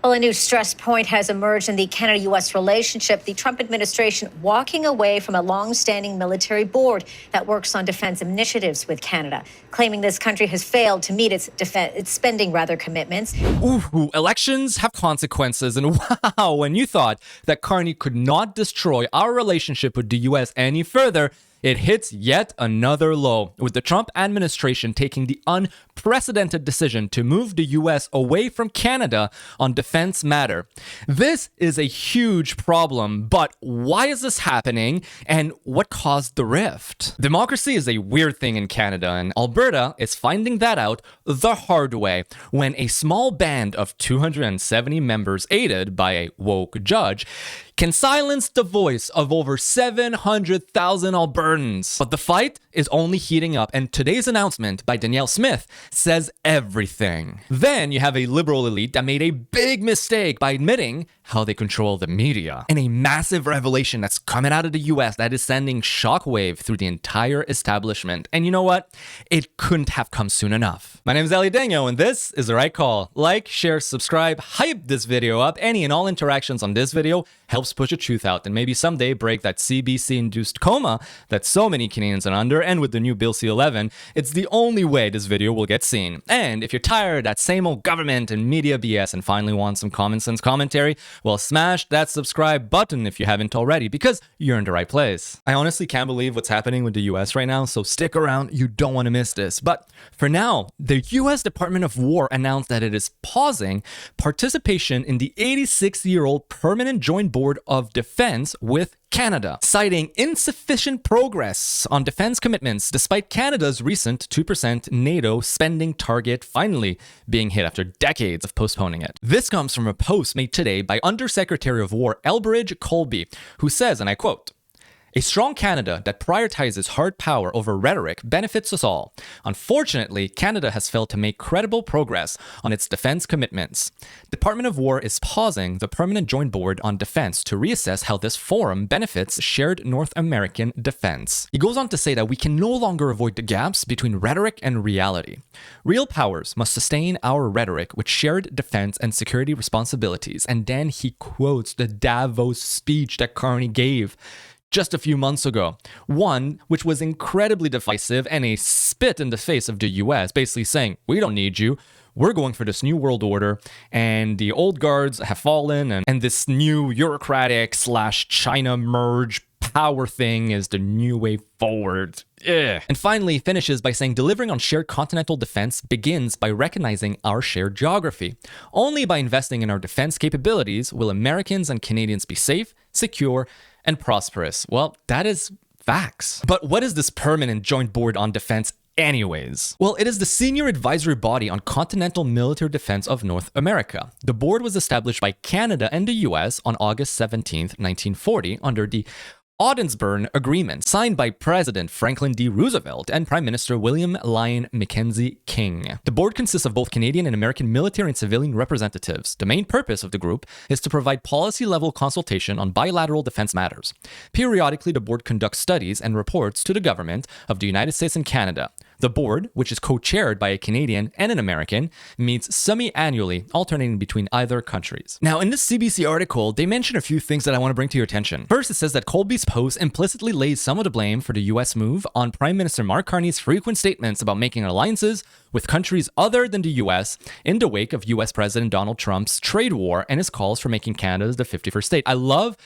Well, a new stress point has emerged in the Canada-U.S. relationship. The Trump administration walking away from a long-standing military board that works on defense initiatives with Canada, claiming this country has failed to meet its spending commitments. Ooh, elections have consequences, and wow, when you thought that Carney could not destroy our relationship with the U.S. any further, it hits yet another low, with the Trump administration taking the unprecedented decision to move the US away from Canada on defense matter. This is a huge problem, but why is this happening and what caused the rift? Democracy is a weird thing in Canada, and Alberta is finding that out the hard way when a small band of 270 members, aided by a woke judge, can silence the voice of over 700,000 Albertans. But the fight is only heating up, and today's announcement by Danielle Smith says everything. Then you have a liberal elite that made a big mistake by admitting how they control the media, and a massive revelation that's coming out of the US that is sending shockwave through the entire establishment. And you know what? It couldn't have come soon enough. My name is Ali Daniel, and this is The Right Call. Like, share, subscribe, hype this video up. Any and all interactions on this video helps push the truth out and maybe someday break that CBC-induced coma that so many Canadians are under. And with the new Bill C-11, it's the only way this video will get seen. And if you're tired of that same old government and media BS and finally want some common sense commentary, well, smash that subscribe button if you haven't already, because you're in the right place. I honestly can't believe what's happening with the US right now, so stick around, you don't want to miss this. But for now, the US Department of War announced that it is pausing participation in the 86-year-old Permanent Joint Board of Defense with Canada, citing insufficient progress on defense commitments despite Canada's recent 2% NATO spending target finally being hit after decades of postponing it. This comes from a post made today by Undersecretary of War Elbridge Colby, who says, and I quote, "A strong Canada that prioritizes hard power over rhetoric benefits us all. Unfortunately, Canada has failed to make credible progress on its defense commitments. Department of War is pausing the Permanent Joint Board on Defense to reassess how this forum benefits shared North American defense." He goes on to say that we can no longer avoid the gaps between rhetoric and reality. Real powers must sustain our rhetoric with shared defense and security responsibilities. And then he quotes the Davos speech that Carney gave just a few months ago, one which was incredibly divisive and a spit in the face of the US, basically saying, we don't need you, we're going for this new world order, and the old guards have fallen, and this new bureaucratic / China merge power thing is the new way forward. Ugh. And finally finishes by saying delivering on shared continental defense begins by recognizing our shared geography. Only by investing in our defense capabilities will Americans and Canadians be safe, secure, and prosperous. Well, that is facts. But what is this Permanent Joint Board on Defense anyways? Well, it is the senior advisory body on continental military defense of North America. The board was established by Canada and the US on August 17th, 1940 under the Ogdensburn Agreement, signed by President Franklin D. Roosevelt and Prime Minister William Lyon Mackenzie King. The board consists of both Canadian and American military and civilian representatives. The main purpose of the group is to provide policy-level consultation on bilateral defense matters. Periodically, the board conducts studies and reports to the government of the United States and Canada. The board, which is co-chaired by a Canadian and an American, meets semi-annually, alternating between either countries. Now, in this CBC article, they mention a few things that I want to bring to your attention. First, it says that Colby's post implicitly lays some of the blame for the US move on Prime Minister Mark Carney's frequent statements about making alliances with countries other than the US in the wake of US President Donald Trump's trade war and his calls for making Canada the 51st state. I love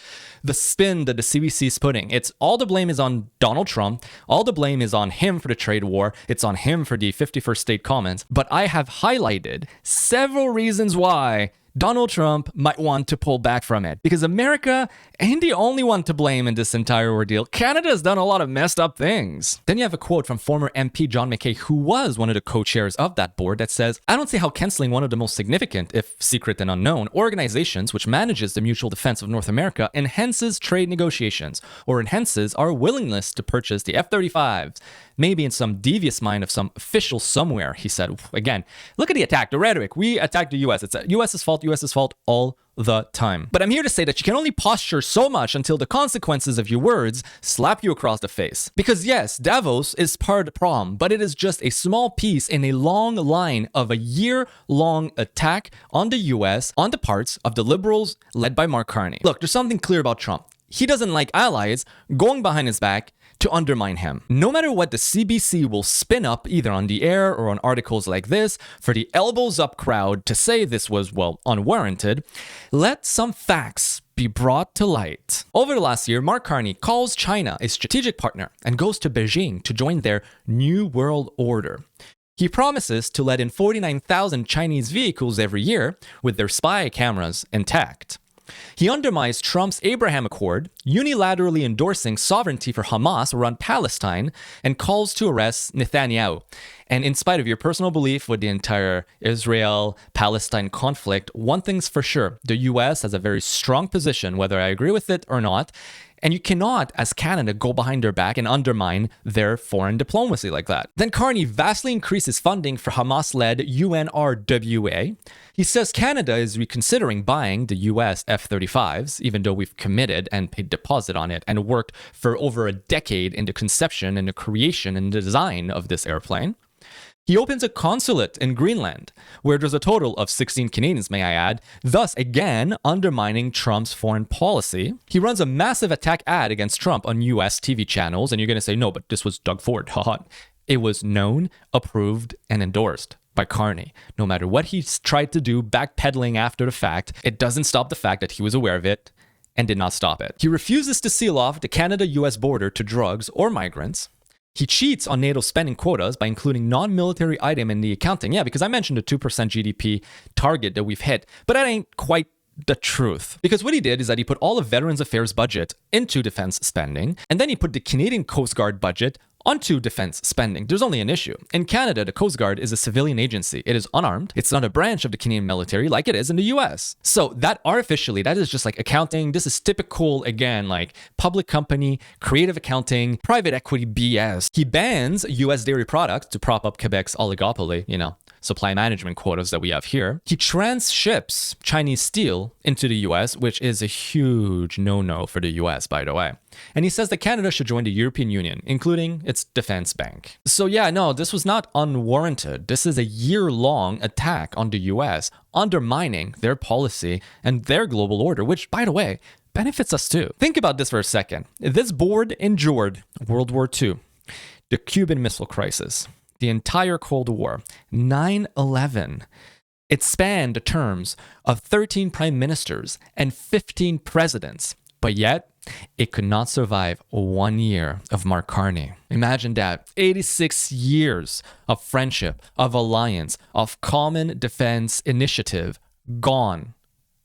the spin that the CBC is putting. It's all the blame is on Donald Trump, all the blame is on him for the trade war, it's on him for the 51st state comments, but I have highlighted several reasons why Donald Trump might want to pull back from it, because America ain't the only one to blame in this entire ordeal. Canada has done a lot of messed up things. Then you have a quote from former MP John McKay, who was one of the co-chairs of that board, that says, "I don't see how canceling one of the most significant, if secret and unknown, organizations which manages the mutual defense of North America enhances trade negotiations or enhances our willingness to purchase the F-35s. Maybe in some devious mind of some official somewhere," he said. Again, look at the attack, the rhetoric. We attacked the US. It's the US's fault. US's fault all the time. But I'm here to say that you can only posture so much until the consequences of your words slap you across the face. Because yes, Davos is part of the problem, but it is just a small piece in a long line of a year-long attack on the US on the parts of the liberals led by Mark Carney. Look, there's something clear about Trump. He doesn't like allies going behind his back to undermine him. No matter what the CBC will spin up, either on the air or on articles like this, for the elbows up crowd to say this was, well, unwarranted, let some facts be brought to light. Over the last year, Mark Carney calls China a strategic partner and goes to Beijing to join their New World Order. He promises to let in 49,000 Chinese vehicles every year with their spy cameras intact. He undermines Trump's Abraham Accord, unilaterally endorsing sovereignty for Hamas around Palestine, and calls to arrest Netanyahu. And in spite of your personal belief with the entire Israel-Palestine conflict, one thing's for sure, the US has a very strong position, whether I agree with it or not. And you cannot, as Canada, go behind their back and undermine their foreign diplomacy like that. Then Carney vastly increases funding for Hamas-led UNRWA. He says Canada is reconsidering buying the US F-35s, even though we've committed and paid deposit on it and worked for over a decade in the conception and the creation and design of this airplane. He opens a consulate in Greenland, where there's a total of 16 Canadians, may I add, thus again undermining Trump's foreign policy. He runs a massive attack ad against Trump on US TV channels, and you're going to say, no, but this was Doug Ford. It was known, approved, and endorsed by Carney. No matter what he's tried to do, backpedaling after the fact, it doesn't stop the fact that he was aware of it and did not stop it. He refuses to seal off the Canada-US border to drugs or migrants. He cheats on NATO spending quotas by including non-military item in the accounting. Yeah, because I mentioned the 2% GDP target that we've hit, but that ain't quite the truth. Because what he did is that he put all of Veterans Affairs budget into defense spending, and then he put the Canadian Coast Guard budget onto defense spending. There's only an issue. In Canada, the Coast Guard is a civilian agency. It is unarmed. It's not a branch of the Canadian military like it is in the US. So that artificially, that is just like accounting. This is typical, again, like public company, creative accounting, private equity BS. He bans US dairy products to prop up Quebec's oligopoly, supply management quotas that we have here. He transships Chinese steel into the US, which is a huge no-no for the US, by the way. And he says that Canada should join the European Union, including its defense bank. So yeah, no, this was not unwarranted. This is a year-long attack on the US, undermining their policy and their global order, which, by the way, benefits us too. Think about this for a second. This board endured World War II, the Cuban Missile Crisis, the entire Cold War, 9/11. It spanned the terms of 13 prime ministers and 15 presidents, but yet it could not survive 1 year of Mark Carney. Imagine that. 86 years of friendship, of alliance, of common defense initiative gone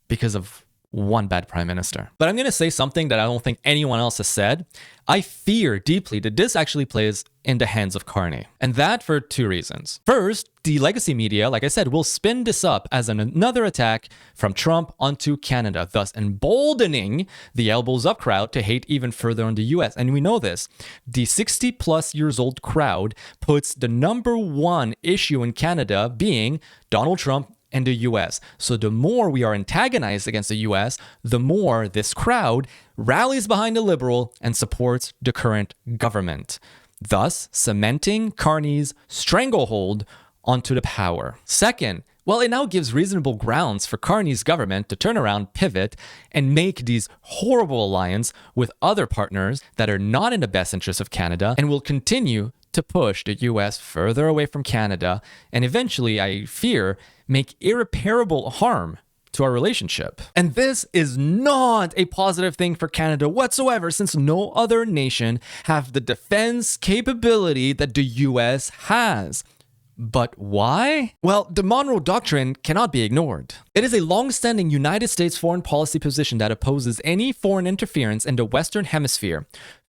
because of one bad prime minister. But I'm going to say something that I don't think anyone else has said. I fear deeply that this actually plays in the hands of Carney. And that for two reasons. First, the legacy media, like I said, will spin this up as another attack from Trump onto Canada, thus emboldening the elbows up crowd to hate even further on the US. And we know this. The 60 plus years old crowd puts the number one issue in Canada being Donald Trump and the US. So the more we are antagonized against the US, the more this crowd rallies behind the liberal and supports the current government, thus cementing Carney's stranglehold onto the power. Second, well, it now gives reasonable grounds for Carney's government to turn around, pivot, and make these horrible alliances with other partners that are not in the best interest of Canada and will continue to push the US further away from Canada and eventually, I fear, make irreparable harm to our relationship. And this is not a positive thing for Canada whatsoever, since no other nation have the defense capability that the US has. But why? Well, the Monroe Doctrine cannot be ignored. It is a long-standing United States foreign policy position that opposes any foreign interference in the Western Hemisphere,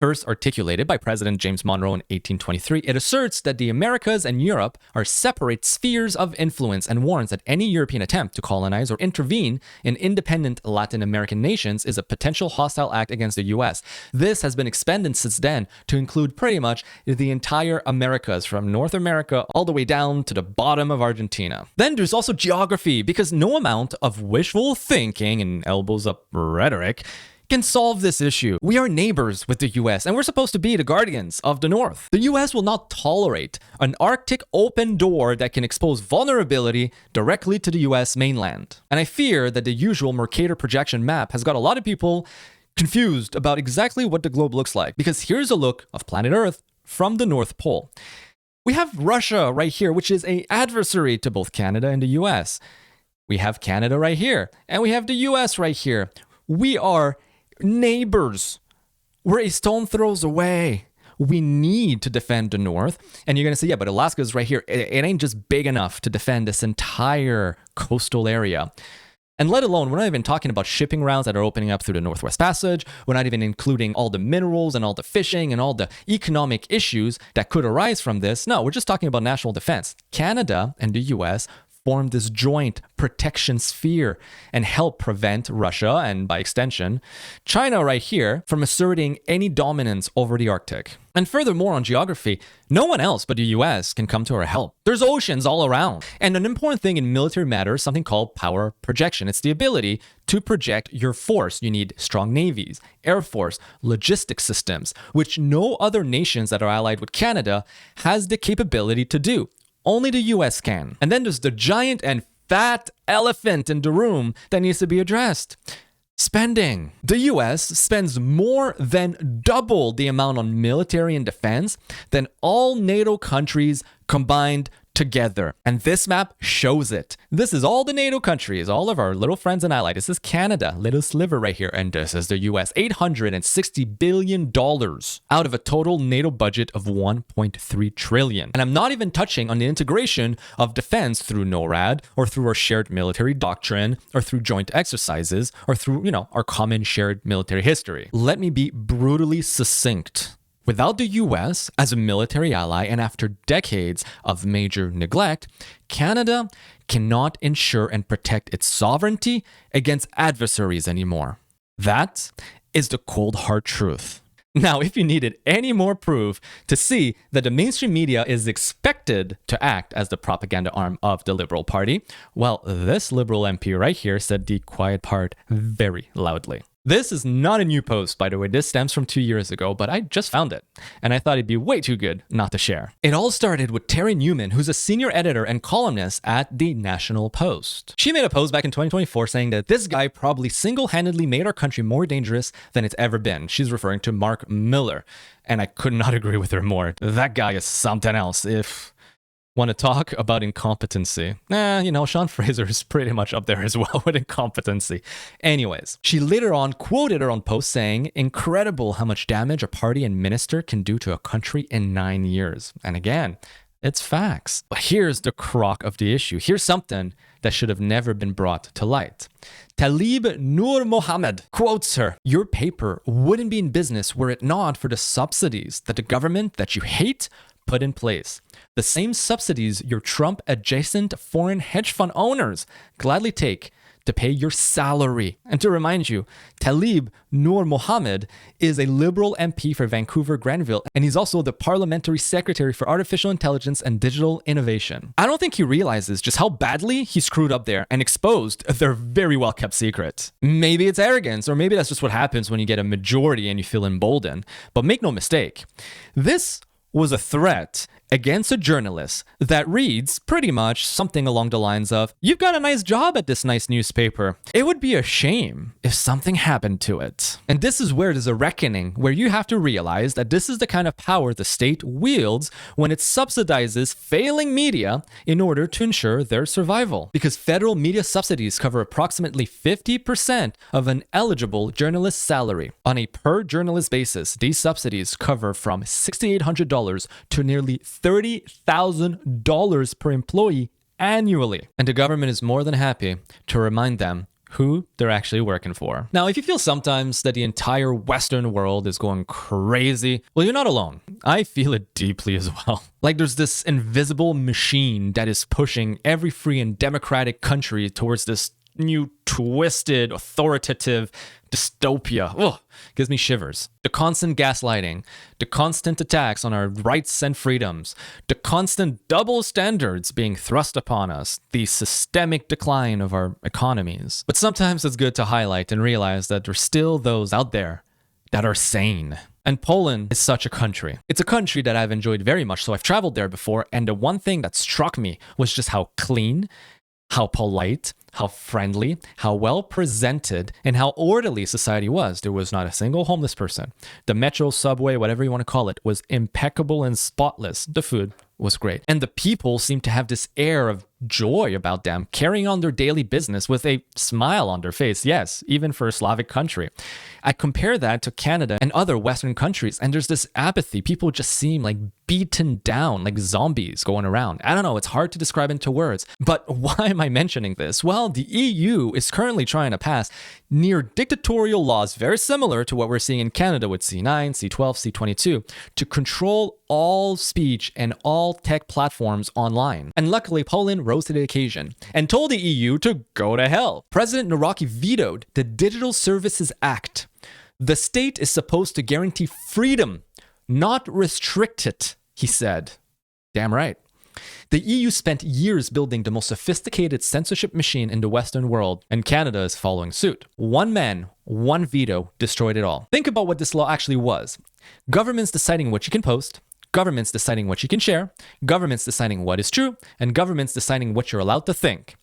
First articulated by President James Monroe in 1823, it asserts that the Americas and Europe are separate spheres of influence and warns that any European attempt to colonize or intervene in independent Latin American nations is a potential hostile act against the US. This has been expanded since then to include pretty much the entire Americas, from North America all the way down to the bottom of Argentina. Then there's also geography, because no amount of wishful thinking and elbows up rhetoric can solve this issue. We are neighbors with the US, and we're supposed to be the guardians of the North. The US will not tolerate an Arctic open door that can expose vulnerability directly to the US mainland. And I fear that the usual Mercator projection map has got a lot of people confused about exactly what the globe looks like, because here's a look of planet Earth from the North Pole. We have Russia right here, which is an adversary to both Canada and the US. We have Canada right here, and we have the US right here. We are neighbors. We're a stone throws away. We need to defend the North. And you're going to say, yeah, but Alaska is right here. It ain't just big enough to defend this entire coastal area. And let alone, we're not even talking about shipping routes that are opening up through the Northwest Passage. We're not even including all the minerals and all the fishing and all the economic issues that could arise from this. No, we're just talking about national defense. Canada and the US form this joint protection sphere and help prevent Russia, and by extension, China right here, from asserting any dominance over the Arctic. And furthermore, on geography, no one else but the US can come to our help. There's oceans all around. And an important thing in military matters is something called power projection. It's the ability to project your force. You need strong navies, air force, logistics systems, which no other nations that are allied with Canada has the capability to do. Only the US can. And then there's the giant and fat elephant in the room that needs to be addressed. Spending. The US spends more than double the amount on military and defense than all NATO countries combined together. And this map shows it. This is all the NATO countries, all of our little friends and allies. This is Canada, little sliver right here. And this is the US, $860 billion out of a total NATO budget of $1.3 trillion. And I'm not even touching on the integration of defense through NORAD, or through our shared military doctrine, or through joint exercises, or through, our common shared military history. Let me be brutally succinct. Without the US as a military ally, and after decades of major neglect, Canada cannot ensure and protect its sovereignty against adversaries anymore. That is the cold hard truth. Now, if you needed any more proof to see that the mainstream media is expected to act as the propaganda arm of the Liberal Party, well, this Liberal MP right here said the quiet part very loudly. This is not a new post, by the way. This stems from 2 years ago, but I just found it, and I thought it'd be way too good not to share. It all started with Terry Newman, who's a senior editor and columnist at the National Post. She made a post back in 2024 saying that this guy probably single-handedly made our country more dangerous than it's ever been. She's referring to Mark Miller, and I could not agree with her more. That guy is something else. If want to talk about incompetency? Sean Fraser is pretty much up there as well with incompetency. Anyways, she later on quoted her own post saying, "Incredible how much damage a party and minister can do to a country in 9 years." And again, it's facts. But here's the crock of the issue. Here's something that should have never been brought to light. Talib Nur Mohammed quotes her, "Your paper wouldn't be in business were it not for the subsidies that the government that you hate put in place. The same subsidies your Trump-adjacent foreign hedge fund owners gladly take to pay your salary." And to remind you, Talib Nur Mohammed is a Liberal MP for Vancouver Granville, and he's also the Parliamentary Secretary for Artificial Intelligence and Digital Innovation. I don't think he realizes just how badly he screwed up there and exposed their very well-kept secret. Maybe it's arrogance, or maybe that's just what happens when you get a majority and you feel emboldened. But make no mistake, this was a threat against a journalist that reads pretty much something along the lines of, "You've got a nice job at this nice newspaper. It would be a shame if something happened to it." And this is where there's a reckoning, where you have to realize that this is the kind of power the state wields when it subsidizes failing media in order to ensure their survival. Because federal media subsidies cover approximately 50% of an eligible journalist's salary. On a per journalist basis, these subsidies cover from $6,800 to nearly $30,000 per employee annually. And the government is more than happy to remind them who they're actually working for. Now, if you feel sometimes that the entire Western world is going crazy, well, you're not alone. I feel it deeply as well. Like there's this invisible machine that is pushing every free and democratic country towards this new twisted, authoritative dystopia. Ugh, gives me shivers. The constant gaslighting, the constant attacks on our rights and freedoms, the constant double standards being thrust upon us, the systemic decline of our economies. But sometimes it's good to highlight and realize that there's still those out there that are sane. And Poland is such a country. It's a country that I've enjoyed very much, so I've traveled there before, and the one thing that struck me was just how clean, how polite, how friendly, how well presented, and how orderly society was. There was not a single homeless person. The metro, subway, whatever you want to call it, was impeccable and spotless. The food was great. And the people seemed to have this air of joy about them, carrying on their daily business with a smile on their face. Yes, even for a Slavic country. I compare that to Canada and other Western countries, and there's this apathy. People just seem like beaten down, like zombies going around. I don't know, it's hard to describe into words. But why am I mentioning this? Well, the EU is currently trying to pass near dictatorial laws very similar to what we're seeing in Canada with C9, C12, C22 to control all speech and all tech platforms online. And luckily, Poland rose to the occasion and told the EU to go to hell. President Naraki vetoed the Digital Services Act. The state is supposed to guarantee freedom, not restrict it, he said. Damn right. The EU spent years building the most sophisticated censorship machine in the Western world, and Canada is following suit. One man, one veto destroyed it all. Think about what this law actually was. Governments deciding what you can post, governments deciding what you can share, governments deciding what is true, and governments deciding what you're allowed to think.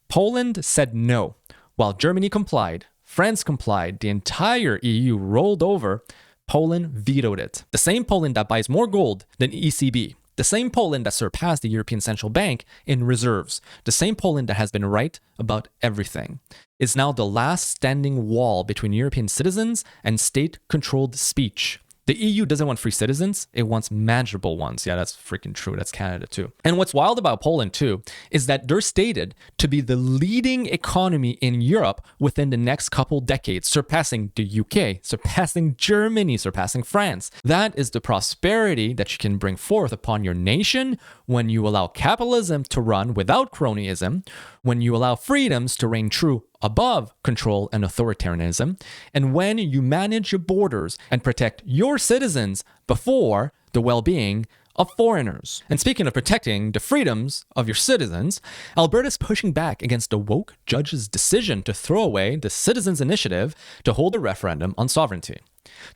Poland said no, while Germany complied, France complied, the entire EU rolled over. Poland vetoed it. The same Poland that buys more gold than ECB. The same Poland that surpassed the European Central Bank in reserves. The same Poland that has been right about everything. Is now the last standing wall between European citizens and state-controlled speech. The EU doesn't want free citizens, it wants manageable ones. Yeah, that's freaking true. That's Canada too. And what's wild about Poland too is that they're stated to be the leading economy in Europe within the next couple decades, surpassing the UK, surpassing Germany, surpassing France. That is the prosperity that you can bring forth upon your nation when you allow capitalism to run without cronyism, when you allow freedoms to reign true above control and authoritarianism, and when you manage your borders and protect your citizens before the well-being of foreigners. And speaking of protecting the freedoms of your citizens, Alberta's pushing back against the woke judge's decision to throw away the Citizens' Initiative to hold a referendum on sovereignty.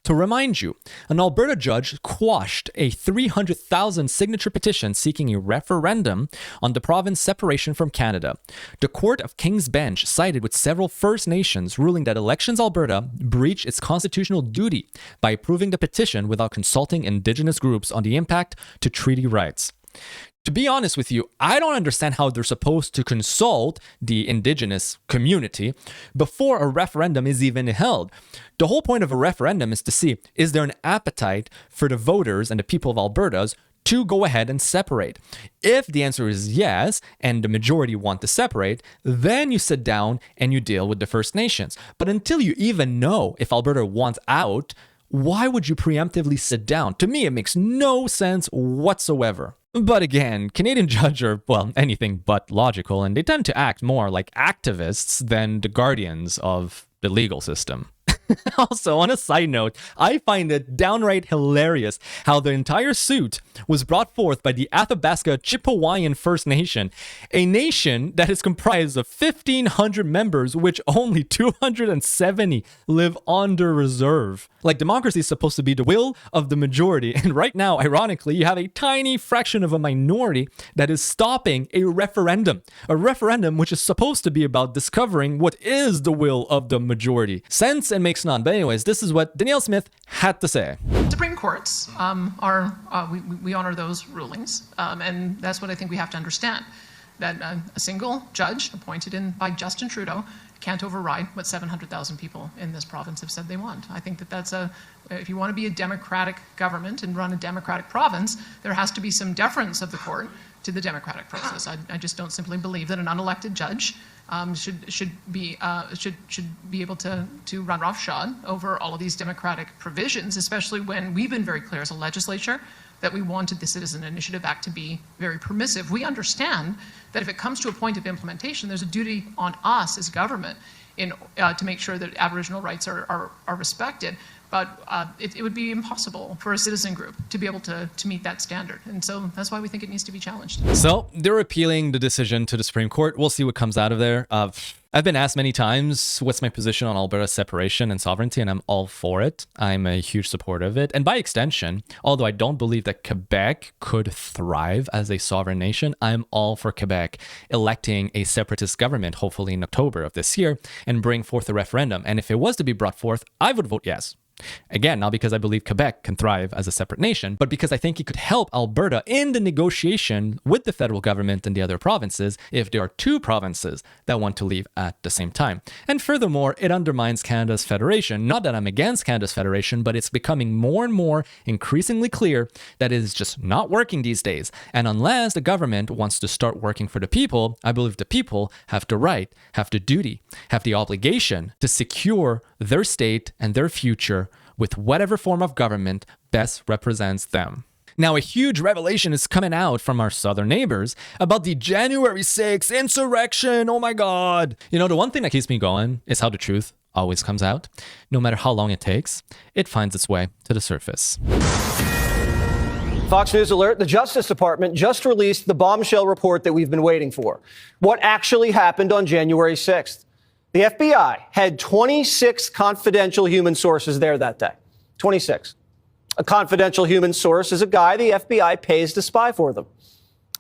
To remind you, an Alberta judge quashed a 300,000 signature petition seeking a referendum on the province's separation from Canada. The Court of King's Bench sided with several First Nations, ruling that Elections Alberta breached its constitutional duty by approving the petition without consulting Indigenous groups on the impact to treaty rights. To be honest with you, I don't understand how they're supposed to consult the Indigenous community before a referendum is even held. The whole point of a referendum is to see, is there an appetite for the voters and the people of Alberta's to go ahead and separate? If the answer is yes, and the majority want to separate, then you sit down and you deal with the First Nations. But until you even know if Alberta wants out, why would you preemptively sit down? To me, it makes no sense whatsoever. But again, Canadian judges are, well, anything but logical, and they tend to act more like activists than the guardians of the legal system. Also, on a side note, I find it downright hilarious how the entire suit was brought forth by the Athabasca Chippewayan First Nation, a nation that is comprised of 1,500 members, which only 270 live under reserve. Like, democracy is supposed to be the will of the majority, and right now, ironically, you have a tiny fraction of a minority that is stopping a referendum which is supposed to be about discovering what is the will of the majority. Sense and makes none. But anyways, this is what Danielle Smith had to say. Supreme Courts we honor those rulings, and that's what I think we have to understand. That a single judge appointed by Justin Trudeau can't override what 700,000 people in this province have said they want. I think that that's if you want to be a democratic government and run a democratic province, there has to be some deference of the court to the democratic process. I just don't simply believe that an unelected judge should be able to run roughshod over all of these democratic provisions, especially when we've been very clear as a legislature that we wanted the Citizen Initiative Act to be very permissive. We understand that if it comes to a point of implementation, there's a duty on us as government to make sure that Aboriginal rights are respected. But it would be impossible for a citizen group to be able to meet that standard. And so that's why we think it needs to be challenged. So they're appealing the decision to the Supreme Court. We'll see what comes out of there. I've been asked many times, what's my position on Alberta's separation and sovereignty, and I'm all for it. I'm a huge supporter of it. And by extension, although I don't believe that Quebec could thrive as a sovereign nation, I'm all for Quebec electing a separatist government, hopefully in October of this year, and bring forth a referendum. And if it was to be brought forth, I would vote yes. Again, not because I believe Quebec can thrive as a separate nation, but because I think it could help Alberta in the negotiation with the federal government and the other provinces if there are two provinces that want to leave at the same time. And furthermore, it undermines Canada's federation. Not that I'm against Canada's federation, but it's becoming more and more increasingly clear that it is just not working these days. And unless the government wants to start working for the people, I believe the people have the right, have the duty, have the obligation to secure their state and their future with whatever form of government best represents them. Now, a huge revelation is coming out from our southern neighbors about the January 6th insurrection. Oh my God. You know, the one thing that keeps me going is how the truth always comes out. No matter how long it takes, it finds its way to the surface. Fox News alert, the Justice Department just released the bombshell report that we've been waiting for. What actually happened on January 6th? The FBI had 26 confidential human sources there that day. 26. A confidential human source is a guy the FBI pays to spy for them.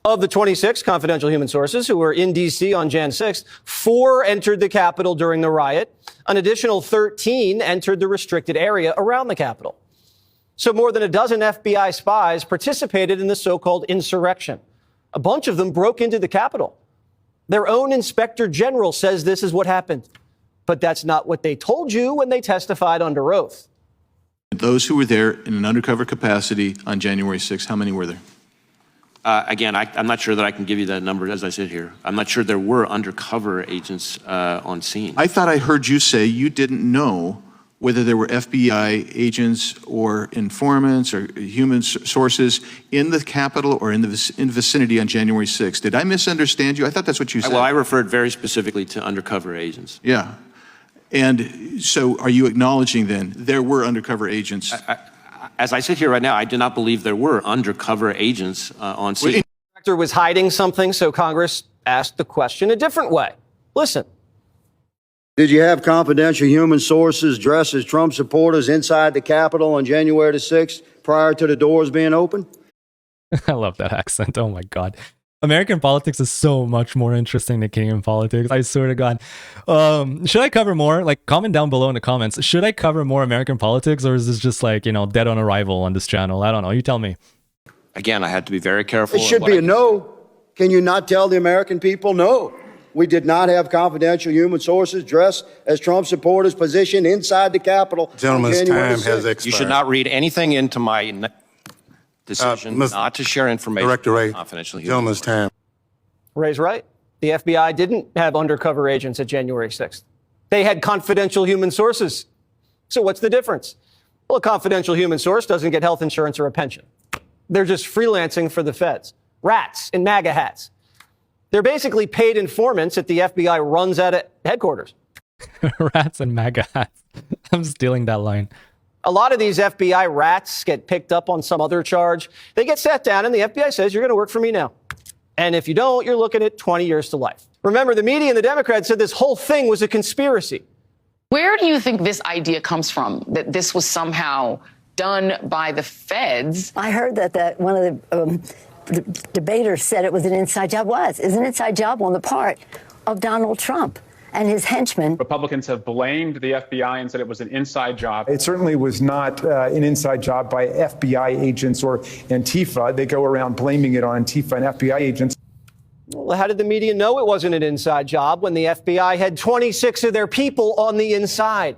Of the 26 confidential human sources who were in D.C. on Jan 6th, 4 entered the Capitol during the riot. An additional 13 entered the restricted area around the Capitol. So more than a dozen FBI spies participated in the so-called insurrection. A bunch of them broke into the Capitol. Their own inspector general says this is what happened. But that's not what they told you when they testified under oath. Those who were there in an undercover capacity on January 6th, how many were there? Again, I'm not sure that I can give you that number as I sit here. I'm not sure there were undercover agents on scene. I thought I heard you say you didn't know whether there were FBI agents or informants or human sources in the Capitol or in the vicinity on January 6th. Did I misunderstand you? I thought that's what you said. Well, I referred very specifically to undercover agents. Yeah. And so are you acknowledging then there were undercover agents? As I sit here right now, I do not believe there were undercover agents on scene. The inspector was hiding something, so Congress asked the question a different way. Listen. Did you have confidential human sources dressed as Trump supporters inside the Capitol on January the 6th prior to the doors being open? I love that accent. Oh my God. American politics is so much more interesting than Canadian politics. I swear to God. Should I cover more? Like, comment down below in the comments. Should I cover more American politics, or is this just like, dead on arrival on this channel? I don't know. You tell me. Again, I had to be very careful. It should be a no. Can you not tell the American people no? We did not have confidential human sources dressed as Trump supporters positioned inside the Capitol. Gentleman's time has expired. You should not read anything into my decision not to share information. Director Ray, confidential human gentleman's time. Ray's right. The FBI didn't have undercover agents at January 6th. They had confidential human sources. So what's the difference? Well, a confidential human source doesn't get health insurance or a pension. They're just freelancing for the feds. Rats in MAGA hats. They're basically paid informants that the FBI runs at headquarters. Rats and MAGA hats. I'm stealing that line. A lot of these FBI rats get picked up on some other charge. They get sat down and the FBI says, you're going to work for me now. And if you don't, you're looking at 20 years to life. Remember, the media and the Democrats said this whole thing was a conspiracy. Where do you think this idea comes from, that this was somehow done by the feds? I heard that one of the debaters said it was an inside job. It's an inside job on the part of Donald Trump and his henchmen. Republicans have blamed the FBI and said it was an inside job. It certainly was not an inside job by FBI agents or Antifa. They go around blaming it on Antifa and FBI agents. Well, how did the media know it wasn't an inside job when the FBI had 26 of their people on the inside?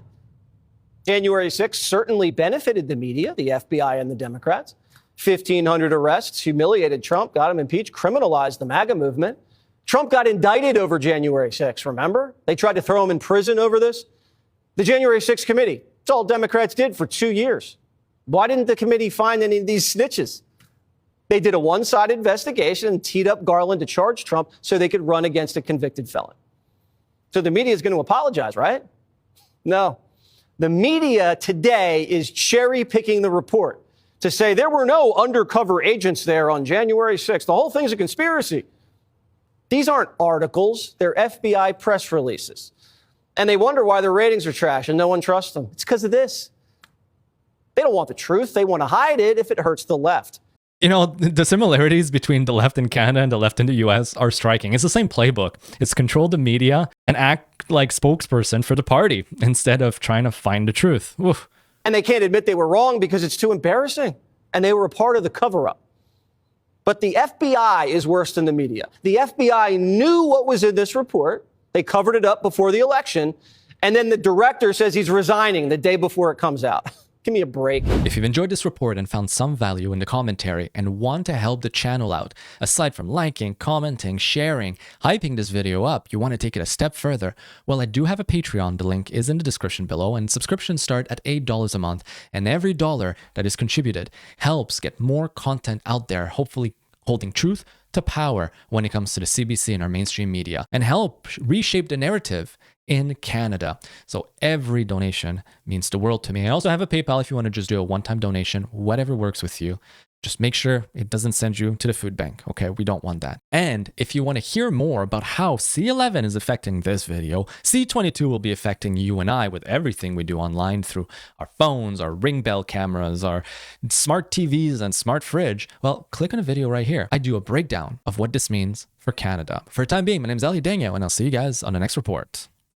January 6th certainly benefited the media, the FBI and the Democrats. 1,500 arrests, humiliated Trump, got him impeached, criminalized the MAGA movement. Trump got indicted over January 6th, remember? They tried to throw him in prison over this. The January 6th committee, it's all Democrats did for 2 years. Why didn't the committee find any of these snitches? They did a one-sided investigation and teed up Garland to charge Trump so they could run against a convicted felon. So the media is going to apologize, right? No. The media today is cherry-picking the report to say there were no undercover agents there on January 6th. The whole thing's a conspiracy. These aren't articles. They're FBI press releases. And they wonder why their ratings are trash and no one trusts them. It's because of this. They don't want the truth. They want to hide it if it hurts the left. You know, the similarities between the left in Canada and the left in the US are striking. It's the same playbook. It's control the media and act like spokesperson for the party instead of trying to find the truth. Oof. And they can't admit they were wrong because it's too embarrassing. And they were a part of the cover-up. But the FBI is worse than the media. The FBI knew what was in this report. They covered it up before the election. And then the director says he's resigning the day before it comes out. Give me a break. If you've enjoyed this report and found some value in the commentary and want to help the channel out, aside from liking, commenting, sharing, hyping this video up, you want to take it a step further, well, I do have a Patreon. The link is in the description below, and subscriptions start at $8 a month, and every dollar that is contributed helps get more content out there, hopefully holding truth to power when it comes to the CBC and our mainstream media, and help reshape the narrative in Canada. So every donation means the world to me. I also have a PayPal if you want to just do a one-time donation, whatever works with you. Just make sure it doesn't send you to the food bank, okay? We don't want that. And if you want to hear more about how C11 is affecting this video, C22 will be affecting you and I with everything we do online through our phones, our Ring Bell cameras, our smart TVs and smart fridge. Well, click on a video right here. I do a breakdown of what this means for Canada. For the time being, my name is Ali Daniel, and I'll see you guys on the next report.